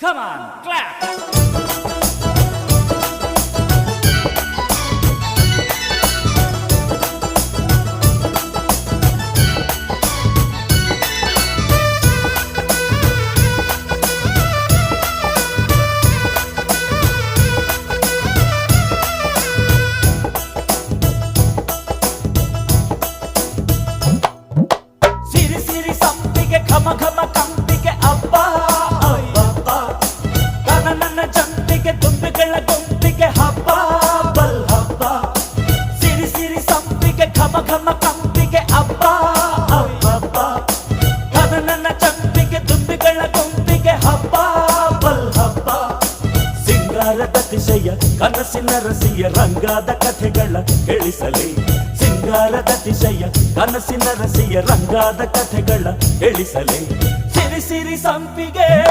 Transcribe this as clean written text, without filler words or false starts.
Come on, clap! ಸಿರಿ ಸಿರಿ ಸಂಪಿಗೆ ಘಮ ಘಮ ಕಂಪಿಗೆ ಅಬ್ಬ ಅಬ್ಬಬ್ಬ. ತನ ನನ್ನ ಜಂಪಿಗೆ ತುಂಬಿಗಳ ಗುಂಪಿಗೆ ಹಬ್ಬ ಬಲ್ ಹಬ್ಬ. ಸಿರಿ ಸಿರಿ ಸಂಪಿಗೆ ಘಮ ಘಮ ಕಂಪಿಗೆ ಅಬ್ಬ ಅಬ್ಬಬ್ಬ. ತನ ನನ್ನ ಜಂಪಿಗೆ ತುಂಬಿಗಳ ಗುಂಪಿಗೆ ಹಬ್ಬ ಬಲ್ ಹಬ್ಬ. ಸಿಂಗಾರದ ಅತಿಶಯ ಕನಸಿನ ರಸಿಯ ರಂಗಾದ ಕಥೆಗಳ ಹೇಳಿಸಲಿ. ಸಿಂಗಾರದ ಅತಿಶಯ ಕನಸಿನ ರಸಿಯ ರಂಗಾದ ಕಥೆಗಳ ಹೇಳಿಸಲಿ. ಸಿರಿ ಸಿರಿ ಸಂಪಿಗೆ